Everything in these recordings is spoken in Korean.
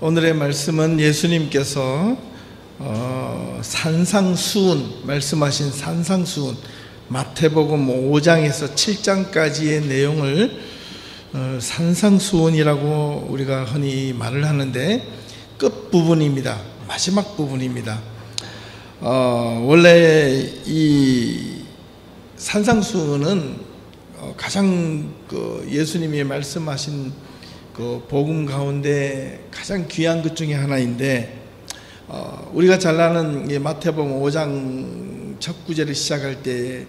오늘의 말씀은 예수님께서 산상수훈 말씀하신 산상수훈 마태복음 5장에서 7장까지의 내용을 산상수훈이라고 우리가 흔히 말을 하는데 끝부분입니다. 마지막 부분입니다. 원래 이 산상수훈은 가장 예수님이 말씀하신 그 복음 가운데 가장 귀한 것 중에 하나인데, 우리가 잘 아는 마태복음 5장 첫 구절을 시작할 때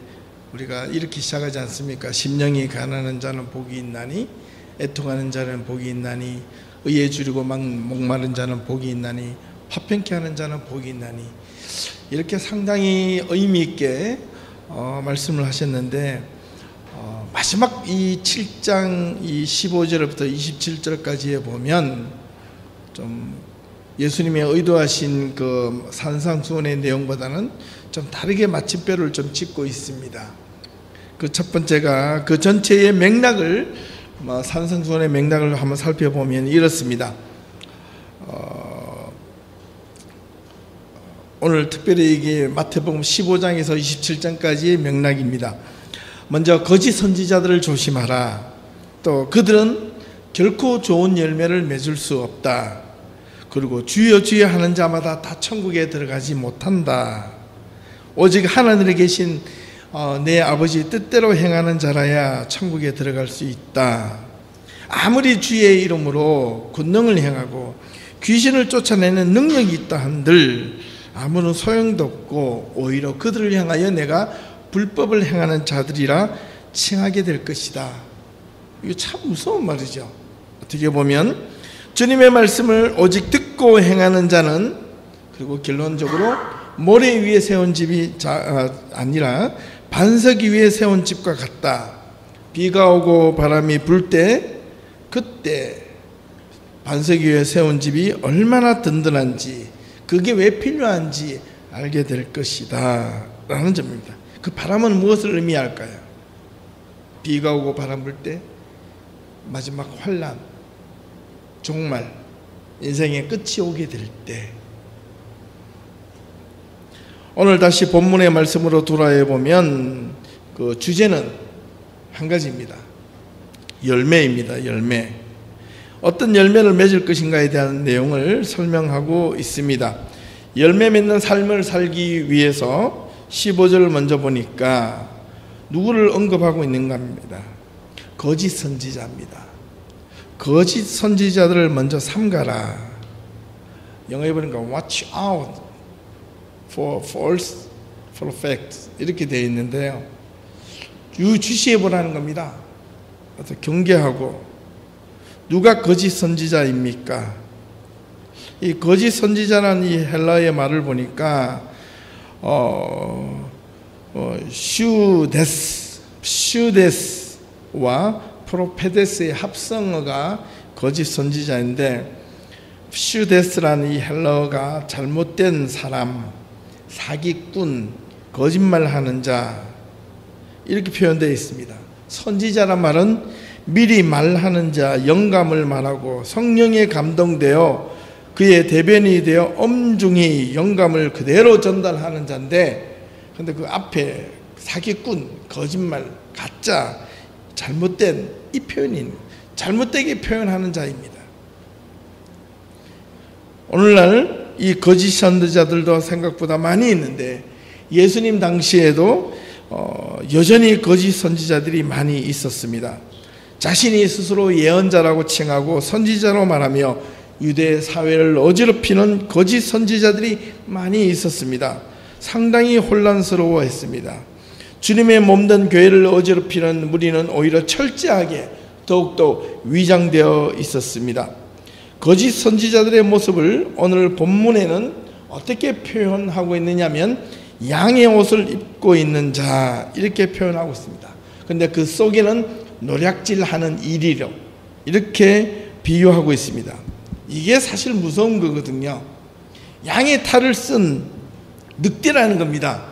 우리가 이렇게 시작하지 않습니까? 심령이 가난한 자는 복이 있나니, 애통하는 자는 복이 있나니, 의에 줄이고 목마른 자는 복이 있나니, 화평케 하는 자는 복이 있나니, 이렇게 상당히 의미 있게 말씀을 하셨는데, 마지막 이 7장 이 15절부터 27절까지에 보면 좀 예수님의 의도하신 그 산상수훈의 내용보다는 좀 다르게 마침표를 좀 짚고 있습니다. 그 첫 번째가 그 전체의 맥락을, 산상수훈의 맥락을 한번 살펴보면 이렇습니다. 오늘 특별히 이게 마태복음 15장에서 27장까지의 맥락입니다. 먼저 거짓 선지자들을 조심하라. 또 그들은 결코 좋은 열매를 맺을 수 없다. 그리고 주여 주여 하는 자마다 다 천국에 들어가지 못한다. 오직 하늘에 계신 내 아버지 뜻대로 행하는 자라야 천국에 들어갈 수 있다. 아무리 주의 이름으로 권능을 행하고 귀신을 쫓아내는 능력이 있다 한들 아무런 소용도 없고 오히려 그들을 향하여 내가 불법을 행하는 자들이라 칭하게 될 것이다. 이거 참 무서운 말이죠. 어떻게 보면 주님의 말씀을 오직 듣고 행하는 자는, 그리고 결론적으로 모래 위에 세운 집이 아니라 반석 위에 세운 집과 같다. 비가 오고 바람이 불 때 그때 반석 위에 세운 집이 얼마나 든든한지, 그게 왜 필요한지 알게 될 것이다 라는 점입니다. 그 바람은 무엇을 의미할까요? 비가 오고 바람 불 때, 마지막 환난, 종말, 인생의 끝이 오게 될 때. 오늘 다시 본문의 말씀으로 돌아해 보면 그 주제는 한 가지입니다. 열매입니다. 열매. 어떤 열매를 맺을 것인가에 대한 내용을 설명하고 있습니다. 열매 맺는 삶을 살기 위해서 15절을 먼저 보니까 누구를 언급하고 있는가 합니다. 거짓 선지자입니다. 거짓 선지자들을 먼저 삼가라. 영어에 보니까 watch out for false prophets 이렇게 되어 있는데요, 유주시해 보라는 겁니다. 경계하고. 누가 거짓 선지자입니까? 이 거짓 선지자라는 이 헬라어의 말을 보니까 슈데스와 프로페데스의 합성어가 거짓 선지자인데, 슈데스라는 이 헬라어가 잘못된 사람, 사기꾼, 거짓말하는 자 이렇게 표현되어 있습니다. 선지자란 말은 미리 말하는 자, 영감을 말하고 성령에 감동되어 그의 대변이 되어 엄중히 영감을 그대로 전달하는 자인데, 근데 그 앞에 사기꾼, 거짓말, 가짜, 잘못된 이 표현이 잘못되게 표현하는 자입니다. 오늘날 이 거짓 선지자들도 생각보다 많이 있는데, 예수님 당시에도 여전히 거짓 선지자들이 많이 있었습니다. 자신이 스스로 예언자라고 칭하고 선지자로 말하며 유대 사회를 어지럽히는 거짓 선지자들이 많이 있었습니다. 상당히 혼란스러워했습니다. 주님의 몸된 교회를 어지럽히는 무리는 오히려 철저하게 더욱더 위장되어 있었습니다. 거짓 선지자들의 모습을 오늘 본문에는 어떻게 표현하고 있느냐면 양의 옷을 입고 있는 자 이렇게 표현하고 있습니다. 그런데 그 속에는 노략질하는 이리로 이렇게 비유하고 있습니다. 이게 사실 무서운 거거든요. 양의 탈을 쓴 늑대라는 겁니다.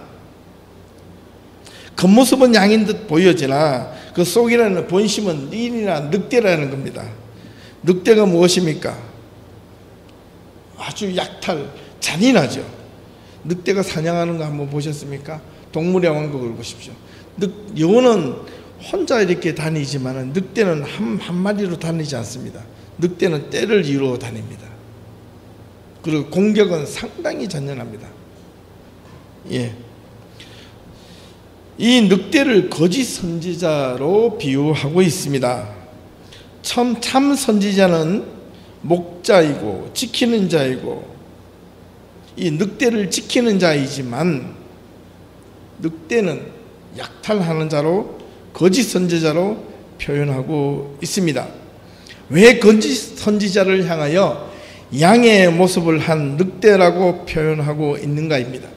겉모습은 양인 듯 보여지나 그 속이라는 본심은 인이나 늑대라는 겁니다. 늑대가 무엇입니까? 아주 약탈, 잔인하죠. 늑대가 사냥하는 거 한번 보셨습니까? 동물의 왕국을 보십시오. 여우는 혼자 이렇게 다니지만 늑대는 한 마리로 다니지 않습니다. 늑대는 떼를 이루어 다닙니다. 그리고 공격은 상당히 잔인합니다. 예. 이 늑대를 거짓 선지자로 비유하고 있습니다. 참 선지자는 목자이고 지키는 자이고, 이 늑대를 지키는 자이지만 늑대는 약탈하는 자로 거짓 선지자로 표현하고 있습니다. 왜 거짓 선지자를 향하여 양의 모습을 한 늑대라고 표현하고 있는가입니다.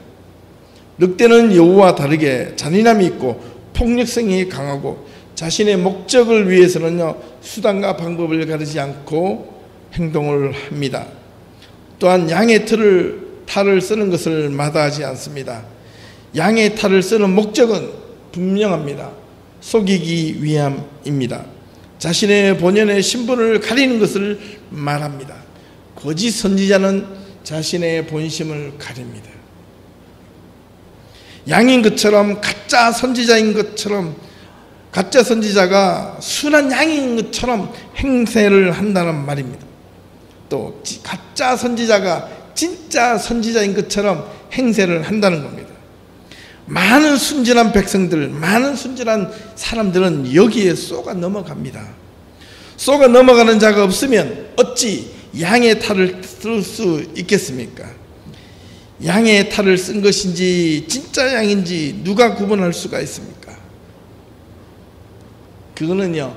늑대는 여우와 다르게 잔인함이 있고 폭력성이 강하고 자신의 목적을 위해서는요, 수단과 방법을 가리지 않고 행동을 합니다. 또한 양의 탈을 쓰는 것을 마다하지 않습니다. 양의 탈을 쓰는 목적은 분명합니다. 속이기 위함입니다. 자신의 본연의 신분을 가리는 것을 말합니다. 거짓 선지자는 자신의 본심을 가립니다. 양인 것처럼, 가짜 선지자인 것처럼, 가짜 선지자가 순한 양인 것처럼 행세를 한다는 말입니다. 또 가짜 선지자가 진짜 선지자인 것처럼 행세를 한다는 겁니다. 많은 순진한 백성들, 많은 순진한 사람들은 여기에 쏘가 넘어갑니다. 쏘가 넘어가는 자가 없으면 어찌 양의 탈을 쓸 수 있겠습니까? 양의 탈을 쓴 것인지 진짜 양인지 누가 구분할 수가 있습니까? 그거는요,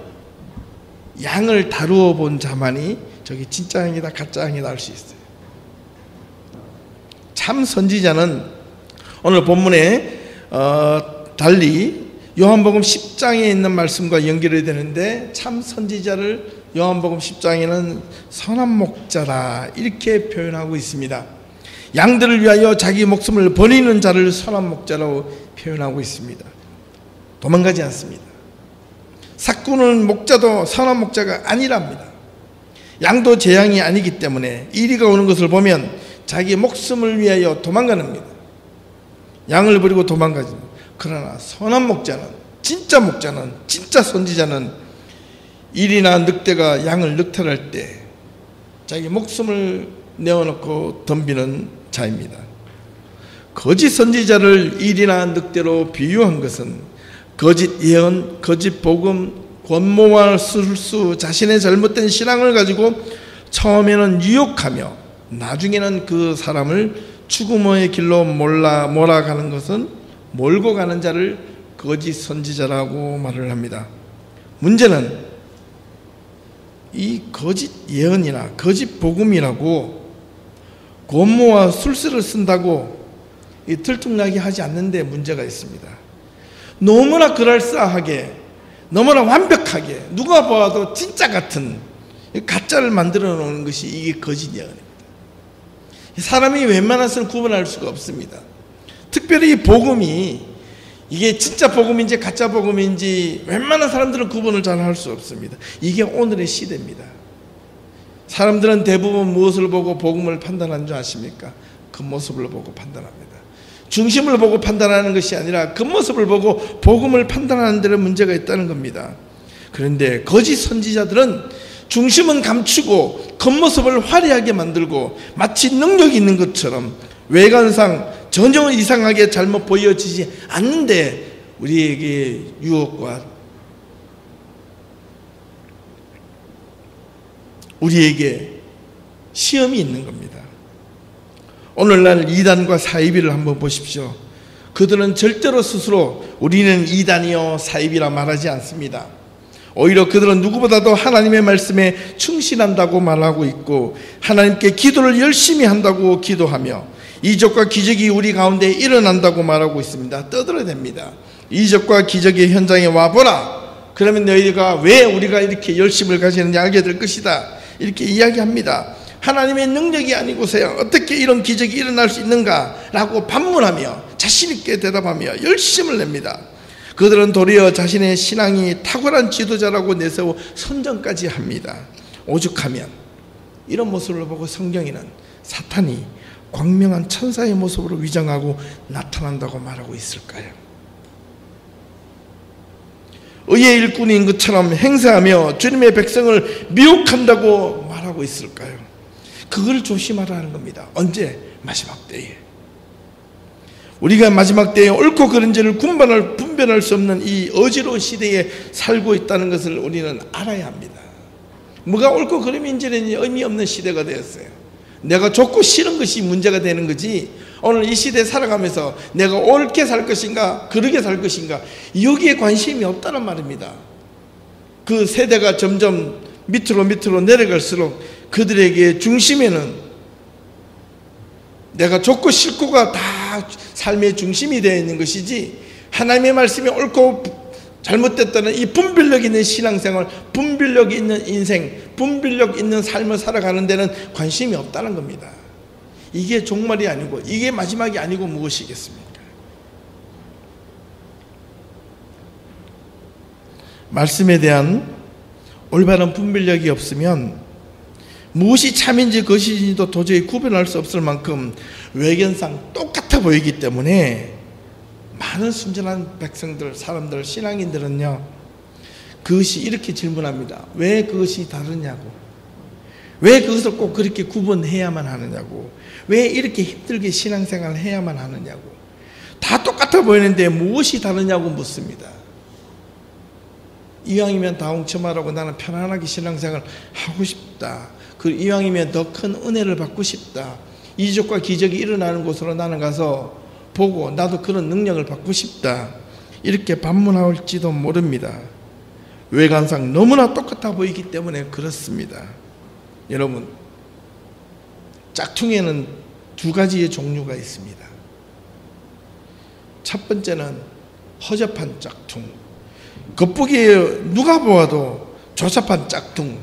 양을 다루어 본 자만이 저기 진짜 양이다 가짜 양이다 알 수 있어요. 참 선지자는 오늘 본문에 달리 요한복음 10장에 있는 말씀과 연결이 되는데, 참 선지자를 요한복음 10장에는 선한 목자라 이렇게 표현하고 있습니다. 양들을 위하여 자기 목숨을 버리는 자를 선한 목자라고 표현하고 있습니다. 도망가지 않습니다. 삭구는 목자도 선한 목자가 아니랍니다. 양도 제 양이 아니기 때문에 이리가 오는 것을 보면 자기 목숨을 위하여 도망가는 겁니다. 양을 버리고 도망가지. 그러나 선한 목자는, 진짜 선지자는 일이나 늑대가 양을 늑탈할 때 자기 목숨을 내어놓고 덤비는 자입니다. 거짓 선지자를 일이나 늑대로 비유한 것은 거짓 예언, 거짓 복음, 권모와 술수, 자신의 잘못된 신앙을 가지고 처음에는 유혹하며 나중에는 그 사람을 죽음의 길로 몰아가는 것은 몰고 가는 자를 거짓 선지자라고 말을 합니다. 문제는 이 거짓 예언이나 거짓 복음이라고 권모와 술수를 쓴다고 이 들통나게 하지 않는데 문제가 있습니다. 너무나 그럴싸하게, 너무나 완벽하게 누가 봐도 진짜 같은 가짜를 만들어 놓는 것이 이게 거짓 예언입니다. 사람이 웬만해서는 구분할 수가 없습니다. 특별히 이 복음이 이게 진짜 복음인지 가짜 복음인지 웬만한 사람들은 구분을 잘 할 수 없습니다. 이게 오늘의 시대입니다. 사람들은 대부분 무엇을 보고 복음을 판단하는 줄 아십니까? 겉모습을 보고 판단합니다. 중심을 보고 판단하는 것이 아니라 겉모습을 보고 복음을 판단하는 데는 문제가 있다는 겁니다. 그런데 거짓 선지자들은 중심은 감추고 겉모습을 화려하게 만들고 마치 능력이 있는 것처럼 외관상 전혀 이상하게 잘못 보여지지 않는데 우리에게 유혹과 우리에게 시험이 있는 겁니다. 오늘날 이단과 사이비를 한번 보십시오. 그들은 절대로 스스로 우리는 이단이요 사이비라 말하지 않습니다. 오히려 그들은 누구보다도 하나님의 말씀에 충실한다고 말하고 있고 하나님께 기도를 열심히 한다고 기도하며 이적과 기적이 우리 가운데 일어난다고 말하고 있습니다. 떠들어댑니다. 이적과 기적의 현장에 와보라. 그러면 너희가 왜 우리가 이렇게 열심을 가지는지 알게 될 것이다. 이렇게 이야기합니다. 하나님의 능력이 아니고서야 어떻게 이런 기적이 일어날 수 있는가 라고 반문하며 자신있게 대답하며 열심을 냅니다. 그들은 도리어 자신의 신앙이 탁월한 지도자라고 내세워 선전까지 합니다. 오죽하면 이런 모습을 보고 성경에는 사탄이 광명한 천사의 모습으로 위장하고 나타난다고 말하고 있을까요? 의의 일꾼인 것처럼 행세하며 주님의 백성을 미혹한다고 말하고 있을까요? 그걸 조심하라는 겁니다. 언제? 마지막 때에. 우리가 마지막 때에 옳고 그른지를 분별할 수 없는 이 어지러운 시대에 살고 있다는 것을 우리는 알아야 합니다. 뭐가 옳고 그름인지는 의미 없는 시대가 되었어요. 내가 좋고 싫은 것이 문제가 되는 거지, 오늘 이 시대에 살아가면서 내가 옳게 살 것인가 그르게 살 것인가 여기에 관심이 없다는 말입니다. 그 세대가 점점 밑으로 내려갈수록 그들에게 중심에는 내가 좋고 싫고가 다 삶의 중심이 되어 있는 것이지, 하나님의 말씀이 옳고 잘못됐다는 이 분별력 있는 신앙생활, 분별력 있는 인생, 분별력 있는 삶을 살아가는 데는 관심이 없다는 겁니다. 이게 종말이 아니고 이게 마지막이 아니고 무엇이겠습니까? 말씀에 대한 올바른 분별력이 없으면 무엇이 참인지 거짓인지도 도저히 구별할 수 없을 만큼 외견상 똑같아 보이기 때문에 많은 순전한 백성들, 사람들, 신앙인들은요, 그것이 이렇게 질문합니다. 왜 그것이 다르냐고, 왜 그것을 꼭 그렇게 구분해야만 하느냐고, 왜 이렇게 힘들게 신앙생활을 해야만 하느냐고, 다 똑같아 보이는데 무엇이 다르냐고 묻습니다. 이왕이면 다 웅첨하라고 나는 편안하게 신앙생활 하고 싶다. 이왕이면 더 큰 은혜를 받고 싶다. 이적과 기적이 일어나는 곳으로 나는 가서 보고 나도 그런 능력을 받고 싶다. 이렇게 반문할지도 모릅니다. 외관상 너무나 똑같아 보이기 때문에 그렇습니다. 여러분, 짝퉁에는 두 가지의 종류가 있습니다. 첫 번째는 허접한 짝퉁, 겉보기에 누가 보아도 조잡한 짝퉁.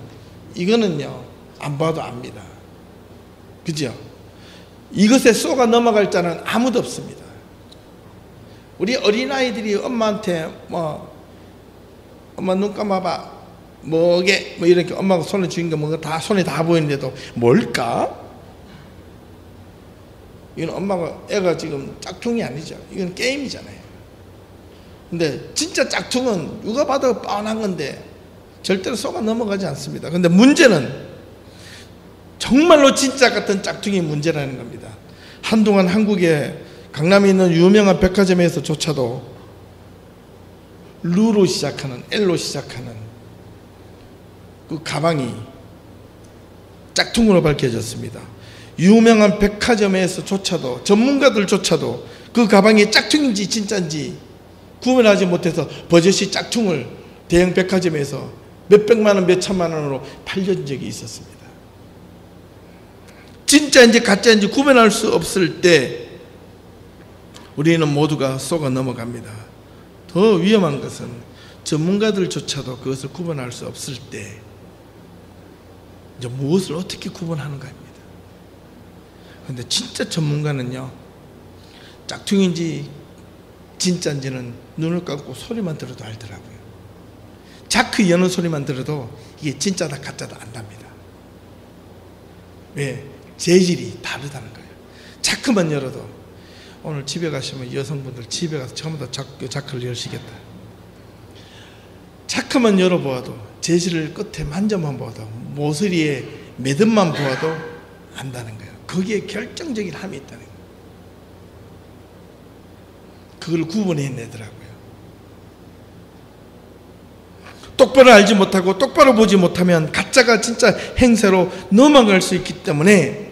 이거는요, 안 봐도 압니다. 그죠? 이것에 쏘가 넘어갈 자는 아무도 없습니다. 우리 어린아이들이 엄마한테 엄마 눈 감아봐, 뭐게, 이렇게 엄마가 손에 쥐는 거 뭔가 다 손에 다 보이는데도 뭘까? 이건 엄마가, 애가 지금 짝퉁이 아니죠. 이건 게임이잖아요. 근데 진짜 짝퉁은 누가 봐도 뻔한 건데 절대로 쏘가 넘어가지 않습니다. 근데 문제는 정말로 진짜 같은 짝퉁이 문제라는 겁니다. 한동안 한국에 강남에 있는 유명한 백화점에서조차도 루로 시작하는, L로 시작하는 그 가방이 짝퉁으로 밝혀졌습니다. 유명한 백화점에서조차도, 전문가들조차도 그 가방이 짝퉁인지 진짜인지 구분하지 못해서 버젓이 짝퉁을 대형 백화점에서 몇백만 원, 몇천만 원으로 팔린 적이 있었습니다. 진짜인지 가짜인지 구분할 수 없을 때 우리는 모두가 쏘가 넘어갑니다. 더 위험한 것은 전문가들조차도 그것을 구분할 수 없을 때 이제 무엇을 어떻게 구분하는가입니다. 그런데 진짜 전문가는요, 짝퉁인지 진짜인지는 눈을 감고 소리만 들어도 알더라고요. 자크 여는 소리만 들어도 이게 진짜다 가짜다 안답니다. 왜? 재질이 다르다는 거예요. 자크만 열어도, 오늘 집에 가시면 여성분들 집에 가서 처음부터 자크를 열시겠다. 자크만 열어보아도, 재질을 끝에 만져만 보아도, 모서리에 매듭만 보아도 안다는 거예요. 거기에 결정적인 함이 있다는 거예요. 그걸 구분해내더라고요. 똑바로 알지 못하고 똑바로 보지 못하면 가짜가 진짜 행세로 넘어갈 수 있기 때문에,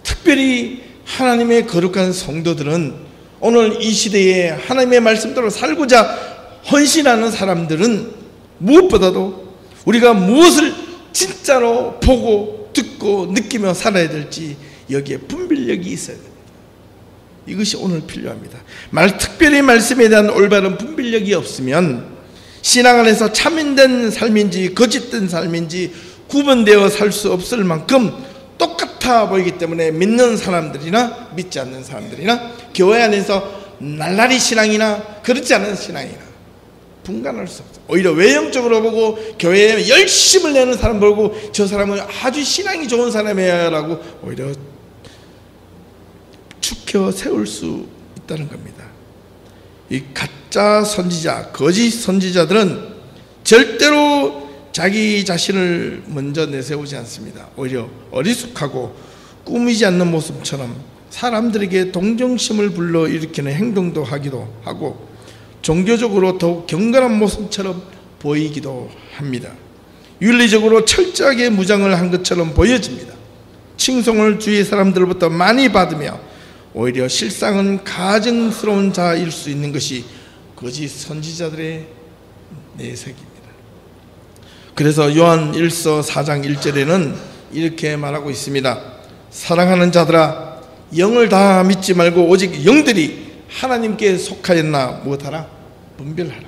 특별히 하나님의 거룩한 성도들은, 오늘 이 시대에 하나님의 말씀대로 살고자 헌신하는 사람들은 무엇보다도 우리가 무엇을 진짜로 보고 듣고 느끼며 살아야 될지 여기에 분별력이 있어야 됩니다. 이것이 오늘 필요합니다. 특별히 말씀에 대한 올바른 분별력이 없으면 신앙 안에서 참인된 삶인지 거짓된 삶인지 구분되어 살 수 없을 만큼 똑같아 보이기 때문에 믿는 사람들이나 믿지 않는 사람들이나 교회 안에서 날라리 신앙이나 그렇지 않은 신앙이나 분간할 수 없어요. 오히려 외형적으로 보고 교회에 열심을 내는 사람 보고 저 사람은 아주 신앙이 좋은 사람이야 라고 오히려 축혀 세울 수 있다는 겁니다. 이 가짜 선지자, 거짓 선지자들은 절대로 자기 자신을 먼저 내세우지 않습니다. 오히려 어리숙하고 꾸미지 않는 모습처럼 사람들에게 동정심을 불러일으키는 행동도 하기도 하고 종교적으로 더욱 경건한 모습처럼 보이기도 합니다. 윤리적으로 철저하게 무장을 한 것처럼 보여집니다. 칭송을 주위 사람들로부터 많이 받으며 오히려 실상은 가증스러운 자일 수 있는 것이 거짓 선지자들의 내색입니다. 그래서 요한 1서 4장 1절에는 이렇게 말하고 있습니다. 사랑하는 자들아, 영을 다 믿지 말고 오직 영들이 하나님께 속하였나 무엇하라? 분별하라.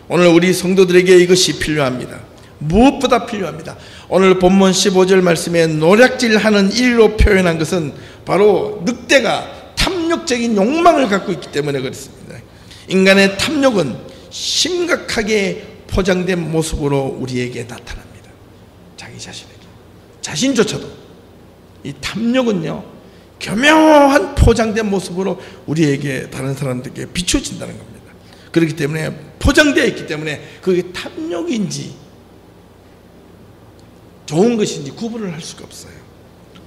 오늘 우리 성도들에게 이것이 필요합니다. 무엇보다 필요합니다. 오늘 본문 15절 말씀에 노략질하는 일로 표현한 것은 바로 늑대가 탐욕적인 욕망을 갖고 있기 때문에 그렇습니다. 인간의 탐욕은 심각하게 포장된 모습으로 우리에게 나타납니다. 자기 자신에게, 자신조차도 이 탐욕은요 교묘한 포장된 모습으로 우리에게, 다른 사람들에게 비춰진다는 겁니다. 그렇기 때문에 포장되어 있기 때문에 그게 탐욕인지 좋은 것인지 구분을 할 수가 없어요.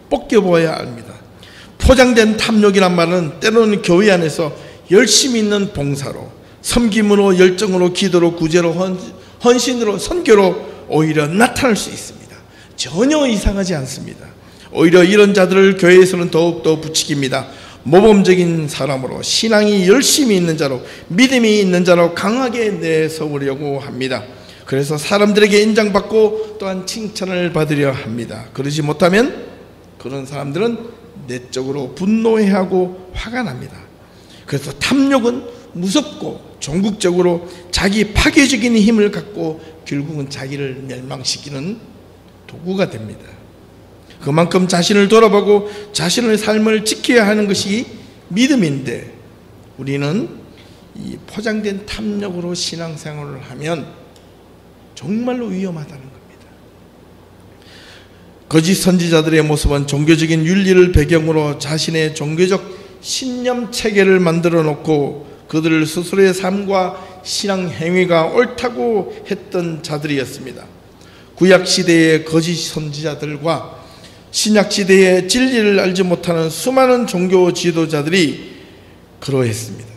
벗겨보아야 합니다. 포장된 탐욕이란 말은 때로는 교회 안에서 열심히 있는 봉사로, 섬김으로, 열정으로, 기도로, 구제로, 헌신으로, 선교로 오히려 나타날 수 있습니다. 전혀 이상하지 않습니다. 오히려 이런 자들을 교회에서는 더욱더 부추깁니다. 모범적인 사람으로, 신앙이 열심히 있는 자로, 믿음이 있는 자로 강하게 내세우려고 합니다. 그래서 사람들에게 인정받고 또한 칭찬을 받으려 합니다. 그러지 못하면 그런 사람들은 내적으로 분노해하고 화가 납니다. 그래서 탐욕은 무섭고 종국적으로 자기 파괴적인 힘을 갖고 결국은 자기를 멸망시키는 도구가 됩니다. 그만큼 자신을 돌아보고 자신의 삶을 지켜야 하는 것이 믿음인데, 우리는 이 포장된 탐욕으로 신앙생활을 하면 정말로 위험하다는 겁니다. 거짓 선지자들의 모습은 종교적인 윤리를 배경으로 자신의 종교적 신념 체계를 만들어 놓고 그들 스스로의 삶과 신앙 행위가 옳다고 했던 자들이었습니다. 구약 시대의 거짓 선지자들과 신약 시대의 진리를 알지 못하는 수많은 종교 지도자들이 그러했습니다.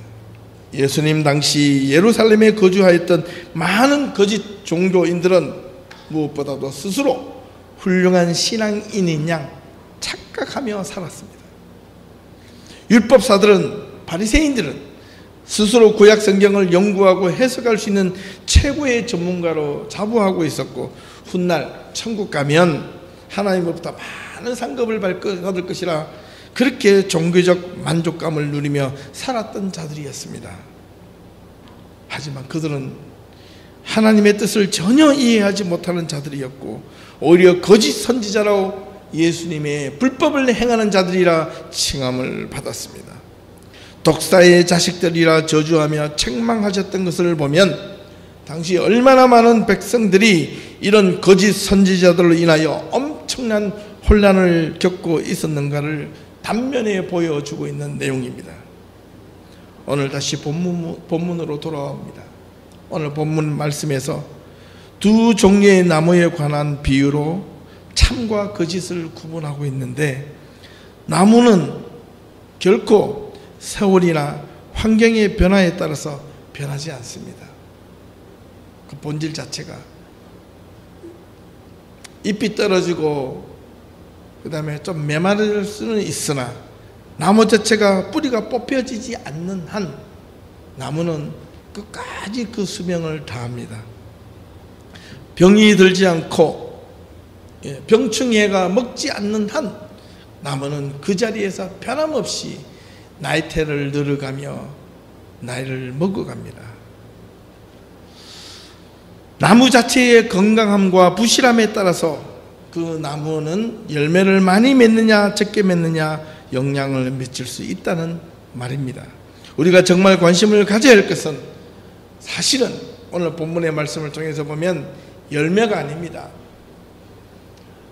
예수님 당시 예루살렘에 거주하였던 많은 거짓 종교인들은 무엇보다도 스스로 훌륭한 신앙인인 양 착각하며 살았습니다. 율법사들은, 바리새인들은 스스로 구약 성경을 연구하고 해석할 수 있는 최고의 전문가로 자부하고 있었고, 훗날 천국 가면 하나님으로부터 많은 상급을 받을 것이라 그렇게 종교적 만족감을 누리며 살았던 자들이었습니다. 하지만 그들은 하나님의 뜻을 전혀 이해하지 못하는 자들이었고, 오히려 거짓 선지자라고 예수님의 불법을 행하는 자들이라 칭함을 받았습니다. 독사의 자식들이라 저주하며 책망하셨던 것을 보면 당시 얼마나 많은 백성들이 이런 거짓 선지자들로 인하여 엄청난 혼란을 겪고 있었는가를 단면에 보여주고 있는 내용입니다. 오늘 다시 본문으로 돌아옵니다. 오늘 본문 말씀에서 두 종류의 나무에 관한 비유로 참과 거짓을 구분하고 있는데, 나무는 결코 세월이나 환경의 변화에 따라서 변하지 않습니다. 그 본질 자체가 잎이 떨어지고 그 다음에 좀 메마를 수는 있으나 나무 자체가 뿌리가 뽑혀지지 않는 한 나무는 끝까지 그 수명을 다합니다. 병이 들지 않고 병충해가 먹지 않는 한 나무는 그 자리에서 변함없이 나이테를 늘어가며 나이를 먹어갑니다. 나무 자체의 건강함과 부실함에 따라서 그 나무는 열매를 많이 맺느냐 적게 맺느냐 영향을 미칠 수 있다는 말입니다. 우리가 정말 관심을 가져야 할 것은 사실은 오늘 본문의 말씀을 통해서 보면 열매가 아닙니다.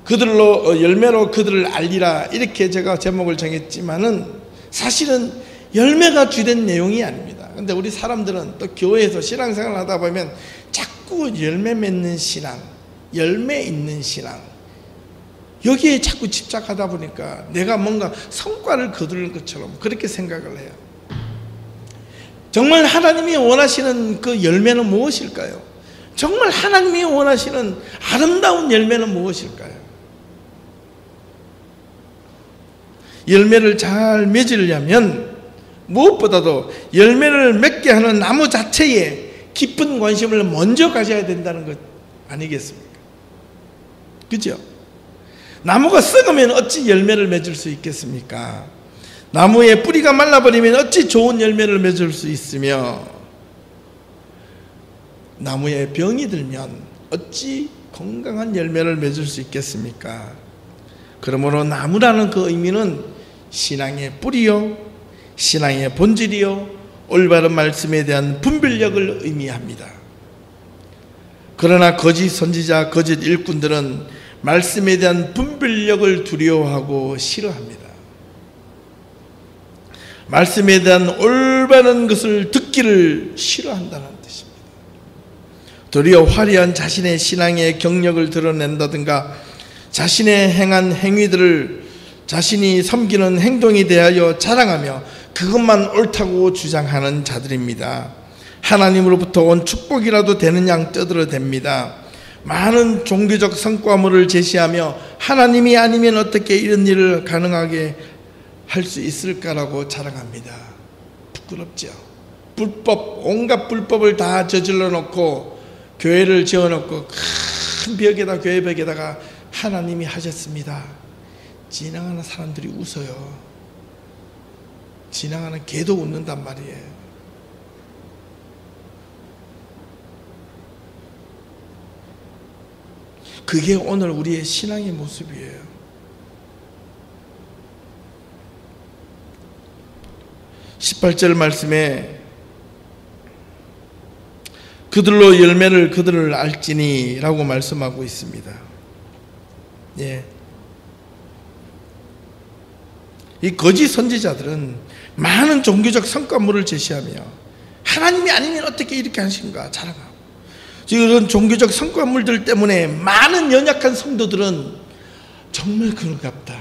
그들로 열매로 그들을 알리라, 이렇게 제가 제목을 정했지만은 사실은 열매가 주된 내용이 아닙니다. 근데 우리 사람들은 또 교회에서 신앙생활을 하다 보면 자꾸 열매 맺는 신앙, 열매 있는 신앙, 여기에 자꾸 집착하다 보니까 내가 뭔가 성과를 거두는 것처럼 그렇게 생각을 해요. 정말 하나님이 원하시는 그 열매는 무엇일까요? 정말 하나님이 원하시는 아름다운 열매는 무엇일까요? 열매를 잘 맺으려면 무엇보다도 열매를 맺게 하는 나무 자체에 깊은 관심을 먼저 가져야 된다는 것 아니겠습니까? 그죠? 나무가 썩으면 어찌 열매를 맺을 수 있겠습니까? 나무의 뿌리가 말라버리면 어찌 좋은 열매를 맺을 수 있으며, 나무에 병이 들면 어찌 건강한 열매를 맺을 수 있겠습니까? 그러므로 나무라는 그 의미는 신앙의 뿌리요, 신앙의 본질이요, 올바른 말씀에 대한 분별력을 의미합니다. 그러나 거짓 선지자, 거짓 일꾼들은 말씀에 대한 분별력을 두려워하고 싫어합니다. 말씀에 대한 올바른 것을 듣기를 싫어한다는 뜻입니다. 도리어 화려한 자신의 신앙의 경력을 드러낸다든가 자신의 행한 행위들을 자신이 섬기는 행동에 대하여 자랑하며 그것만 옳다고 주장하는 자들입니다. 하나님으로부터 온 축복이라도 되는 양 떠들어댑니다. 많은 종교적 성과물을 제시하며 하나님이 아니면 어떻게 이런 일을 가능하게 할 수 있을까라고 자랑합니다. 부끄럽죠. 불법, 온갖 불법을 다 저질러 놓고 교회를 지어놓고 큰 벽에다, 교회 벽에다가 하나님이 하셨습니다. 지나가는 사람들이 웃어요. 지나가는 개도 웃는단 말이에요. 그게 오늘 우리의 신앙의 모습이에요. (18절) 말씀에 그들로 열매를 그들을 알지니 라고 말씀하고 있습니다. 예. 이 거짓 선지자들은 많은 종교적 성과물을 제시하며 하나님이 아니면 어떻게 이렇게 하신가 자랑하고, 이런 종교적 성과물들 때문에 많은 연약한 성도들은 정말 그런갑다,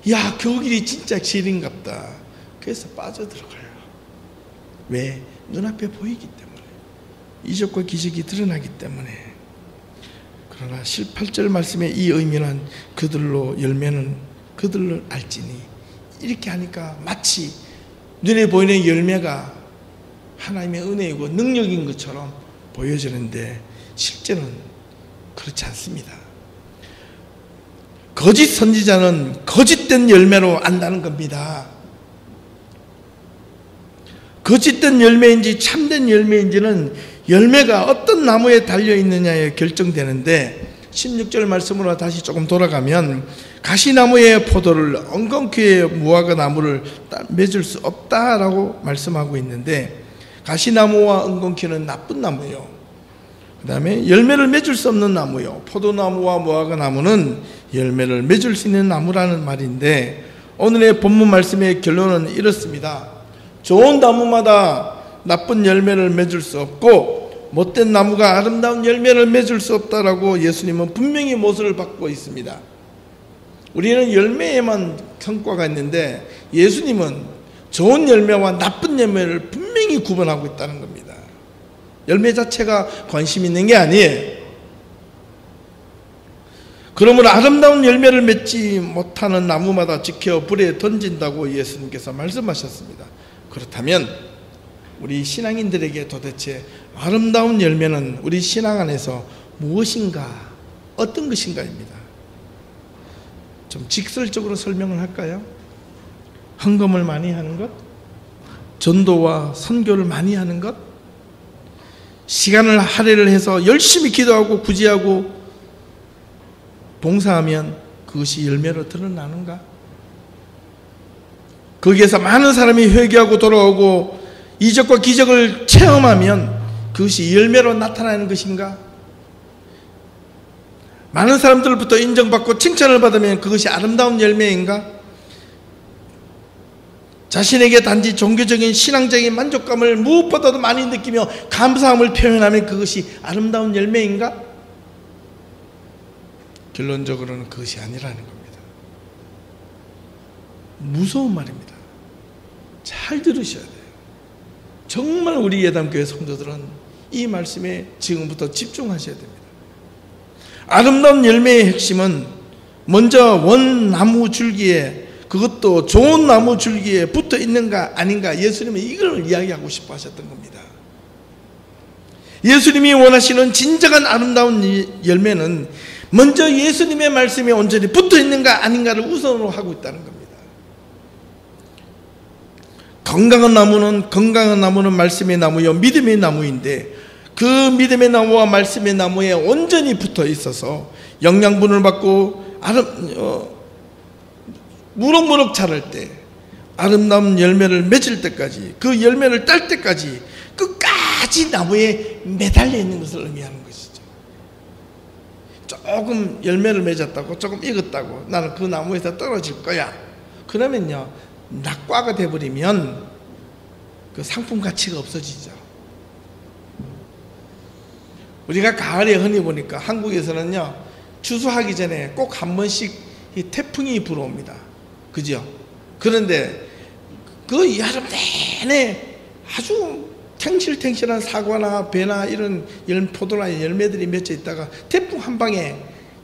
야 교길이 진짜 진인갑다, 그래서 빠져들어가요. 왜? 눈앞에 보이기 때문에, 이적과 기적이 드러나기 때문에. 그러나 18절 말씀의 이 의미는 그들로 열매는 그들을 알지니, 이렇게 하니까 마치 눈에 보이는 열매가 하나님의 은혜이고 능력인 것처럼 보여지는데 실제는 그렇지 않습니다. 거짓 선지자는 거짓된 열매로 안다는 겁니다. 거짓된 열매인지 참된 열매인지는 열매가 어떤 나무에 달려있느냐에 결정되는데, 16절 말씀으로 다시 조금 돌아가면 가시나무의 포도를 엉겅퀴의 무화과 나무를 맺을 수 없다라고 말씀하고 있는데, 가시나무와 엉겅퀴는 나쁜 나무예요. 그 다음에 열매를 맺을 수 없는 나무요, 포도나무와 무화과 나무는 열매를 맺을 수 있는 나무라는 말인데, 오늘의 본문 말씀의 결론은 이렇습니다. 좋은 나무마다 나쁜 열매를 맺을 수 없고 못된 나무가 아름다운 열매를 맺을 수 없다라고 예수님은 분명히 모습을 받고 있습니다. 우리는 열매에만 성과가 있는데 예수님은 좋은 열매와 나쁜 열매를 분명히 구분하고 있다는 겁니다. 열매 자체가 관심 있는 게 아니에요. 그러므로 아름다운 열매를 맺지 못하는 나무마다 지켜 불에 던진다고 예수님께서 말씀하셨습니다. 그렇다면 우리 신앙인들에게 도대체 아름다운 열매는 우리 신앙 안에서 무엇인가, 어떤 것인가입니다. 좀 직설적으로 설명을 할까요? 헌금을 많이 하는 것, 전도와 선교를 많이 하는 것, 시간을 할애를 해서 열심히 기도하고 구제하고 봉사하면 그것이 열매로 드러나는가? 거기에서 많은 사람이 회개하고 돌아오고 이적과 기적을 체험하면 그것이 열매로 나타나는 것인가? 많은 사람들로부터 인정받고 칭찬을 받으면 그것이 아름다운 열매인가? 자신에게 단지 종교적인 신앙적인 만족감을 무엇보다도 많이 느끼며 감사함을 표현하면 그것이 아름다운 열매인가? 결론적으로는 그것이 아니라는 겁니다. 무서운 말입니다. 잘 들으셔야 돼요. 정말 우리 예담교회 성도들은 이 말씀에 지금부터 집중하셔야 됩니다. 아름다운 열매의 핵심은 먼저 원 나무 줄기에, 그것도 좋은 나무 줄기에 붙어 있는가 아닌가, 예수님은 이걸 이야기하고 싶어 하셨던 겁니다. 예수님이 원하시는 진정한 아름다운 열매는 먼저 예수님의 말씀에 온전히 붙어 있는가 아닌가를 우선으로 하고 있다는 겁니다. 건강한 나무는 말씀의 나무요 믿음의 나무인데, 그 믿음의 나무와 말씀의 나무에 온전히 붙어 있어서 영양분을 받고 무럭무럭 자랄 때, 아름다운 열매를 맺을 때까지, 그 열매를 딸 때까지 끝까지 나무에 매달려 있는 것을 의미하는 것이죠. 조금 열매를 맺었다고, 조금 익었다고, 나는 그 나무에서 떨어질 거야, 그러면요 낙과가 돼버리면 그 상품 가치가 없어지죠. 우리가 가을에 흔히 보니까 한국에서는요 추수하기 전에 꼭 한 번씩 이 태풍이 불어옵니다. 그죠? 그런데 그 여름 내내 아주 탱실탱실한 사과나 배나 이런 포도나 열매들이 맺혀 있다가 태풍 한 방에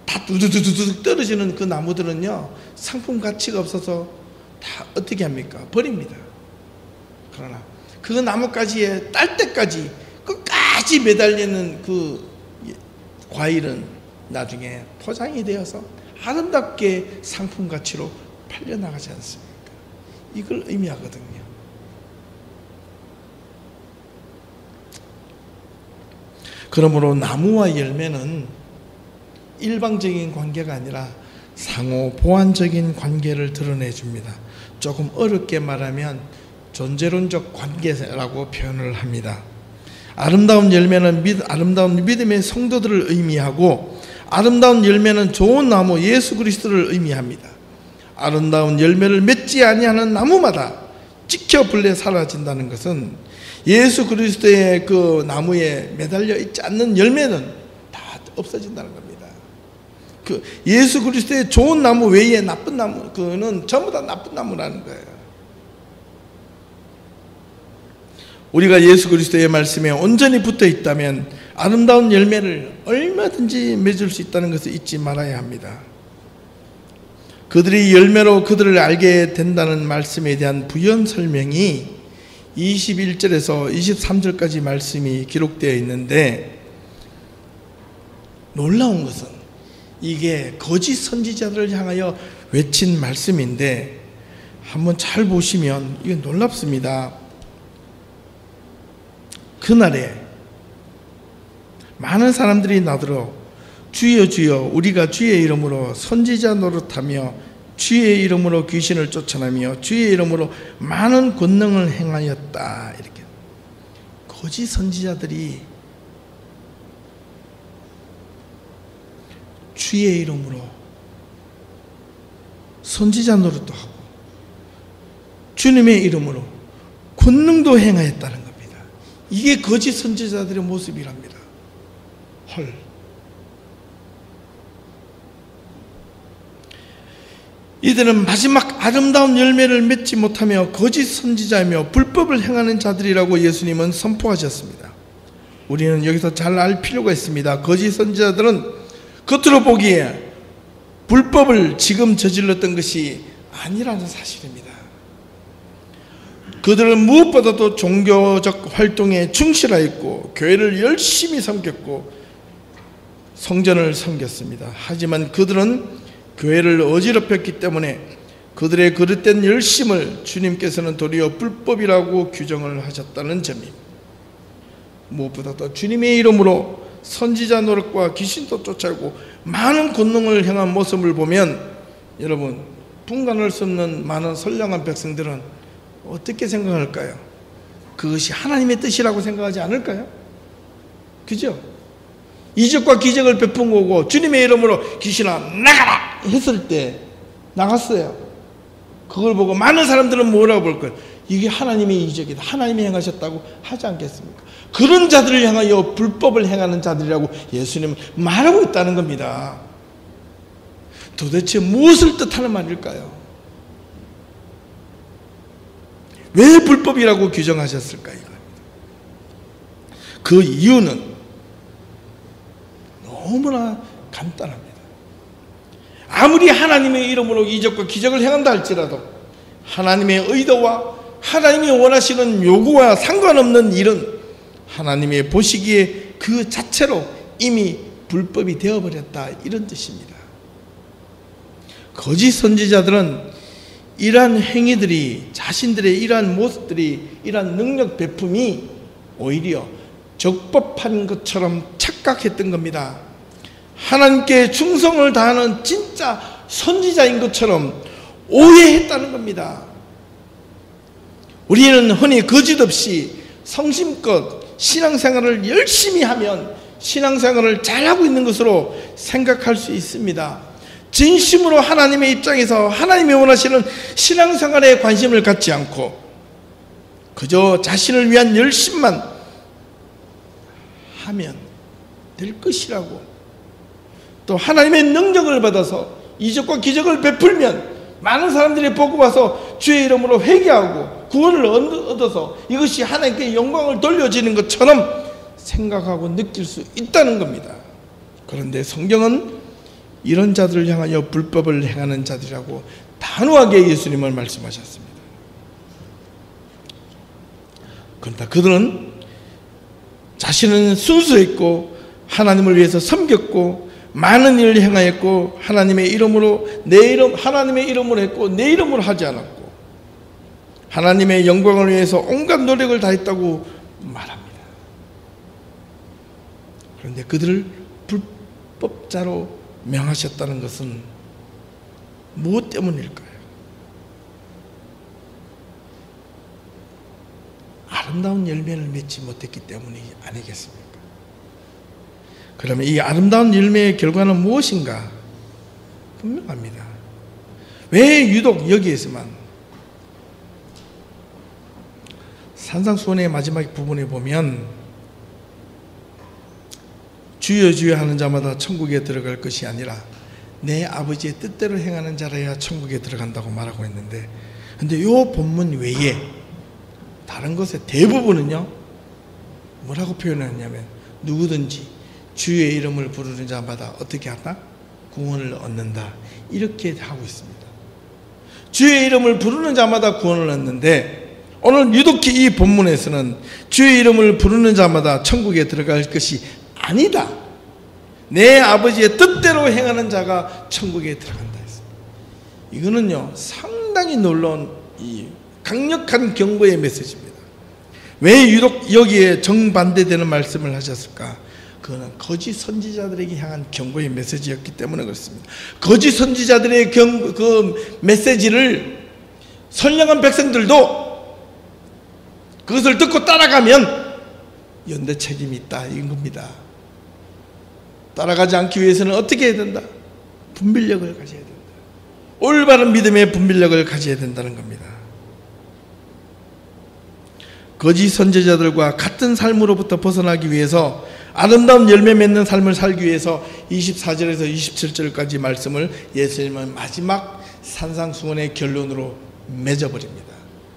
다 두두두두둑 떨어지는 그 나무들은요 상품 가치가 없어서 다 어떻게 합니까? 버립니다. 그러나 그 나뭇가지에 딸 때까지 끝까지 매달리는 그 과일은 나중에 포장이 되어서 아름답게 상품 가치로 팔려나가지 않습니까? 이걸 의미하거든요. 그러므로 나무와 열매는 일방적인 관계가 아니라 상호 보완적인 관계를 드러내줍니다. 조금 어렵게 말하면 존재론적 관계라고 표현을 합니다. 아름다운 열매는 아름다운 믿음의 성도들을 의미하고, 아름다운 열매는 좋은 나무 예수 그리스도를 의미합니다. 아름다운 열매를 맺지 아니하는 나무마다 찍혀 불려 사라진다는 것은 예수 그리스도의 그 나무에 매달려 있지 않는 열매는 다 없어진다는 겁니다. 그 예수 그리스도의 좋은 나무 외에 나쁜 나무, 그는 전부 다 나쁜 나무라는 거예요. 우리가 예수 그리스도의 말씀에 온전히 붙어 있다면 아름다운 열매를 얼마든지 맺을 수 있다는 것을 잊지 말아야 합니다. 그들이 열매로 그들을 알게 된다는 말씀에 대한 부연 설명이 21절에서 23절까지 말씀이 기록되어 있는데, 놀라운 것은 이게 거짓 선지자들을 향하여 외친 말씀인데, 한번 잘 보시면 이게 놀랍습니다. 그날에 많은 사람들이 나더러 주여 주여 우리가 주의 이름으로 선지자 노릇하며 주의 이름으로 귀신을 쫓아내며 주의 이름으로 많은 권능을 행하였다. 이렇게 거짓 선지자들이 주의 이름으로 선지자 노릇도 하고 주님의 이름으로 권능도 행하였다는 겁니다. 이게 거짓 선지자들의 모습이랍니다. 헐. 이들은 마지막 아름다운 열매를 맺지 못하며 거짓 선지자이며 불법을 행하는 자들이라고 예수님은 선포하셨습니다. 우리는 여기서 잘 알 필요가 있습니다. 거짓 선지자들은 겉으로 보기에 불법을 지금 저질렀던 것이 아니라는 사실입니다. 그들은 무엇보다도 종교적 활동에 충실하였고 교회를 열심히 섬겼고 성전을 섬겼습니다. 하지만 그들은 교회를 어지럽혔기 때문에 그들의 그릇된 열심을 주님께서는 도리어 불법이라고 규정을 하셨다는 점입니다. 무엇보다도 주님의 이름으로 선지자 노릇과 귀신도 쫓아오고 많은 권능을 행한 모습을 보면, 여러분 분간할 수 없는 많은 선량한 백성들은 어떻게 생각할까요? 그것이 하나님의 뜻이라고 생각하지 않을까요? 그죠? 이적과 기적을 베푼 거고, 주님의 이름으로 귀신아 나가라 했을 때 나갔어요. 그걸 보고 많은 사람들은 뭐라고 볼 거예요? 이게 하나님의 이적이다, 하나님이 행하셨다고 하지 않겠습니까? 그런 자들을 향하여 불법을 행하는 자들이라고 예수님은 말하고 있다는 겁니다. 도대체 무엇을 뜻하는 말일까요? 왜 불법이라고 규정하셨을까요? 그 이유는 너무나 간단합니다. 아무리 하나님의 이름으로 이적과 기적을 행한다 할지라도 하나님의 의도와 하나님이 원하시는 요구와 상관없는 일은 하나님의 보시기에 그 자체로 이미 불법이 되어버렸다, 이런 뜻입니다. 거짓 선지자들은 이러한 행위들이, 자신들의 이러한 모습들이, 이러한 능력 배품이 오히려 적법한 것처럼 착각했던 겁니다. 하나님께 충성을 다하는 진짜 선지자인 것처럼 오해했다는 겁니다. 우리는 흔히 거짓 없이 성심껏 신앙생활을 열심히 하면 신앙생활을 잘하고 있는 것으로 생각할 수 있습니다. 진심으로 하나님의 입장에서 하나님이 원하시는 신앙생활에 관심을 갖지 않고 그저 자신을 위한 열심만 하면 될 것이라고, 또 하나님의 능력을 받아서 이적과 기적을 베풀면 많은 사람들이 보고 와서 주의 이름으로 회개하고 구원을 얻어서 이것이 하나님께 영광을 돌려지는 것처럼 생각하고 느낄 수 있다는 겁니다. 그런데 성경은 이런 자들을 향하여 불법을 행하는 자들이라고 단호하게 예수님을 말씀하셨습니다. 그런데 그들은 자신은 순수했고 하나님을 위해서 섬겼고 많은 일을 행하였고 하나님의 이름으로 하나님의 이름으로 했고 내 이름으로 하지 않았고 하나님의 영광을 위해서 온갖 노력을 다했다고 말합니다. 그런데 그들을 불법자로 명하셨다는 것은 무엇 때문일까요? 아름다운 열매를 맺지 못했기 때문이 아니겠습니까? 그러면 이 아름다운 열매의 결과는 무엇인가? 분명합니다. 왜 유독 여기에서만? 산상수훈의 마지막 부분에 보면 주여 주여 하는 자마다 천국에 들어갈 것이 아니라 내 아버지의 뜻대로 행하는 자라야 천국에 들어간다고 말하고 있는데, 근데 이 본문 외에 다른 것의 대부분은요 뭐라고 표현하냐면 누구든지 주의 이름을 부르는 자마다 어떻게 한다? 구원을 얻는다, 이렇게 하고 있습니다. 주의 이름을 부르는 자마다 구원을 얻는데 오늘 유독히 이 본문에서는 주의 이름을 부르는 자마다 천국에 들어갈 것이 아니다, 내 아버지의 뜻대로 행하는 자가 천국에 들어간다 했습니다. 이거는요 상당히 놀라운 이 강력한 경고의 메시지입니다. 왜 유독 여기에 정반대되는 말씀을 하셨을까? 그거는 거짓 선지자들에게 향한 경고의 메시지였기 때문에 그렇습니다. 거짓 선지자들의 그 메시지를 선량한 백성들도 그것을 듣고 따라가면 연대 책임이 있다, 이런 겁니다. 따라가지 않기 위해서는 어떻게 해야 된다? 분별력을 가져야 된다. 올바른 믿음의 분별력을 가져야 된다는 겁니다. 거짓 선지자들과 같은 삶으로부터 벗어나기 위해서 아름다운 열매 맺는 삶을 살기 위해서 24절에서 27절까지 말씀을 예수님은 마지막 산상수훈의 결론으로 맺어버립니다.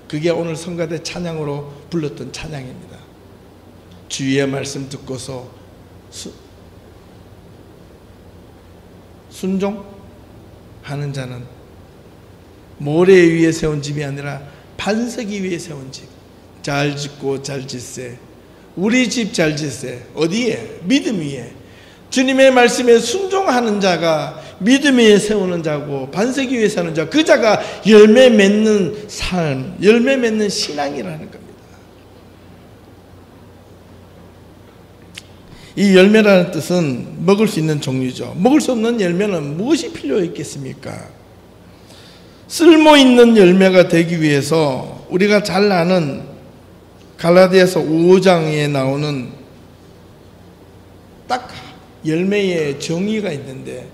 그게 오늘 성가대 찬양으로 불렀던 찬양입니다. 주의 말씀 듣고서 순종하는 자는 모래 위에 세운 집이 아니라 반석이 위에 세운 집. 잘 짓고 잘 짓세. 우리 집 잘 짓세. 어디에? 믿음 위에. 주님의 말씀에 순종하는 자가 믿음 위에 세우는 자고 반석 위에 사는 자, 그 자가 열매 맺는 삶, 열매 맺는 신앙이라는 겁니다. 이 열매라는 뜻은 먹을 수 있는 종류죠. 먹을 수 없는 열매는 무엇이 필요 있겠습니까? 쓸모있는 열매가 되기 위해서 우리가 잘 아는 갈라디아서 5장에 나오는 열매의 정의가 있는데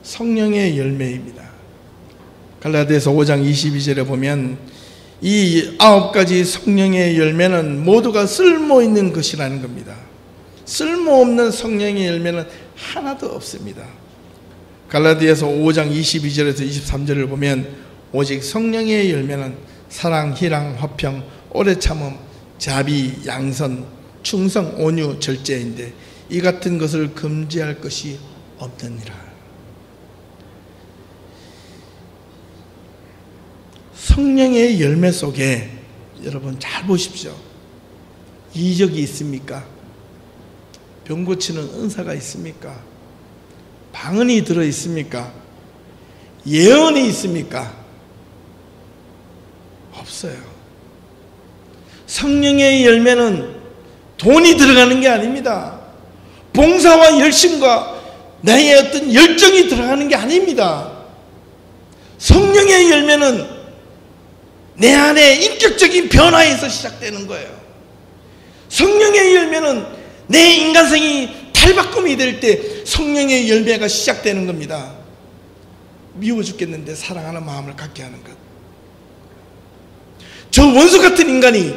성령의 열매입니다. 갈라디아서 5장 22절에 보면 이 9가지 성령의 열매는 모두가 쓸모있는 것이라는 겁니다. 쓸모없는 성령의 열매는 하나도 없습니다. 갈라디아서 5장 22절에서 23절을 보면 오직 성령의 열매는 사랑, 희랑, 화평, 오래 참음, 자비, 양선, 충성, 온유, 절제인데 이 같은 것을 금지할 것이 없느니라. 성령의 열매 속에 여러분 잘 보십시오. 이적이 있습니까? 병 고치는 은사가 있습니까? 방언이 들어 있습니까? 예언이 있습니까? 없어요. 성령의 열매는 돈이 들어가는 게 아닙니다. 봉사와 열심과 나의 어떤 열정이 들어가는 게 아닙니다. 성령의 열매는 내 안에 인격적인 변화에서 시작되는 거예요. 성령의 열매는 내 인간성이 탈바꿈이 될 때 성령의 열매가 시작되는 겁니다. 미워 죽겠는데 사랑하는 마음을 갖게 하는 것. 저 원수 같은 인간이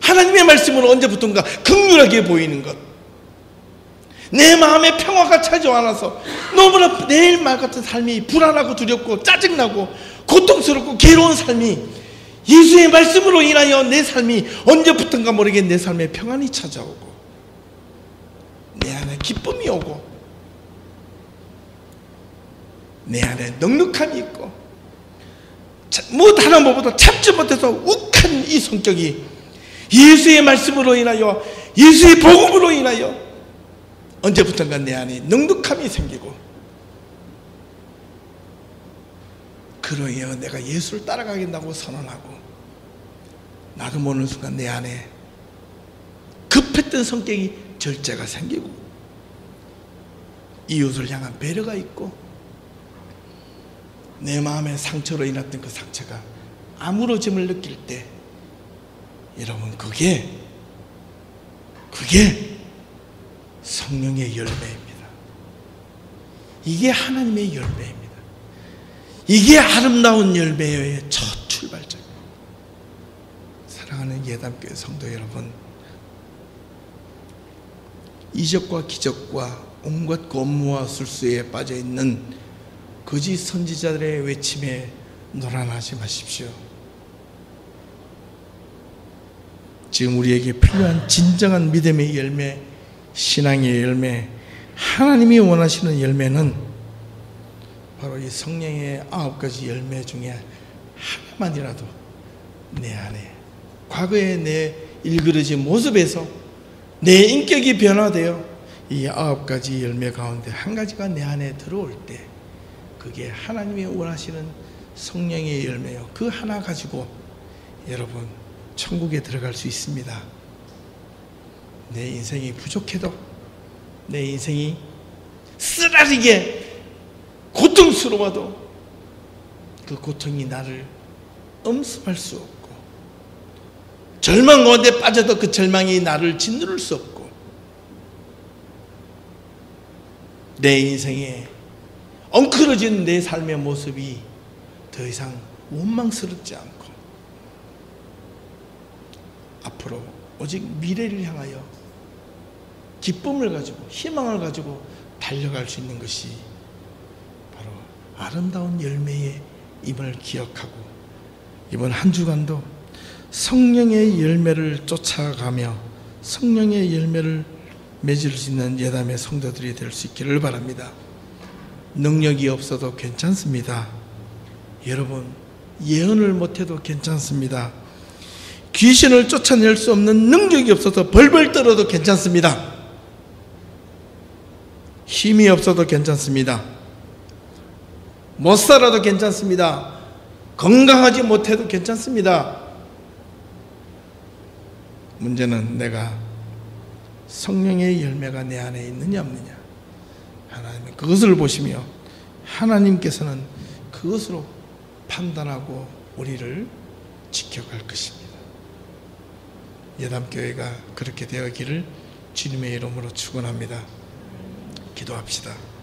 하나님의 말씀으로 언제부턴가 긍휼하게 보이는 것. 내 마음에 평화가 찾아와서 너무나 내일 말 같은 삶이 불안하고 두렵고 짜증나고 고통스럽고 괴로운 삶이 예수의 말씀으로 인하여 내 삶이 언제부턴가 모르게 내 삶에 평안이 찾아오고 내 안에 기쁨이 오고 내 안에 넉넉함이 있고 뭐 다른 것보다 참지 못해서 욱한 이 성격이 예수의 말씀으로 인하여 예수의 복음으로 인하여 언제부턴가 내 안에 넉넉함이 생기고 그러여 내가 예수를 따라가겠다고 선언하고 나도 모르는 순간 내 안에 급했던 성격이 절제가 생기고 이웃을 향한 배려가 있고 내 마음의 상처로 인했던 그 상처가 아물어짐을 느낄 때 여러분 그게 성령의 열매입니다. 이게 하나님의 열매입니다. 이게 아름다운 열매의 첫 출발점입니다. 사랑하는 예담교회 성도 여러분, 이적과 기적과 온갖 권무와 술수에 빠져있는 거짓 선지자들의 외침에 노란하지 마십시오. 지금 우리에게 필요한 진정한 믿음의 열매, 신앙의 열매, 하나님이 원하시는 열매는 바로 이 성령의 9가지 열매 중에 하나만이라도 내 안에 과거의 내 일그러진 모습에서 내 인격이 변화되어 이 9가지 열매 가운데 한 가지가 내 안에 들어올 때 그게 하나님이 원하시는 성령의 열매요. 그 하나 가지고 여러분 천국에 들어갈 수 있습니다. 내 인생이 부족해도 내 인생이 쓰라리게 고통스러워도 그 고통이 나를 엄습할 수 없고 절망 가운데 빠져도 그 절망이 나를 짓누를 수 없고 내 인생에 엉클어진 내 삶의 모습이 더 이상 원망스럽지 않고 앞으로 오직 미래를 향하여 기쁨을 가지고 희망을 가지고 달려갈 수 있는 것이 바로 아름다운 열매의 임을 기억하고 이번 한 주간도 성령의 열매를 쫓아가며 성령의 열매를 맺을 수 있는 예담의 성도들이 될 수 있기를 바랍니다. 능력이 없어도 괜찮습니다. 여러분 예언을 못해도 괜찮습니다. 귀신을 쫓아낼 수 없는 능력이 없어서 벌벌 떨어도 괜찮습니다. 힘이 없어도 괜찮습니다. 못 살아도 괜찮습니다. 건강하지 못해도 괜찮습니다. 문제는 내가 성령의 열매가 내 안에 있느냐 없느냐. 하나님은 그것을 보시며 하나님께서는 그것으로 판단하고 우리를 지켜갈 것입니다. 예담교회가 그렇게 되었기를 주님의 이름으로 축원합니다. 기도합시다.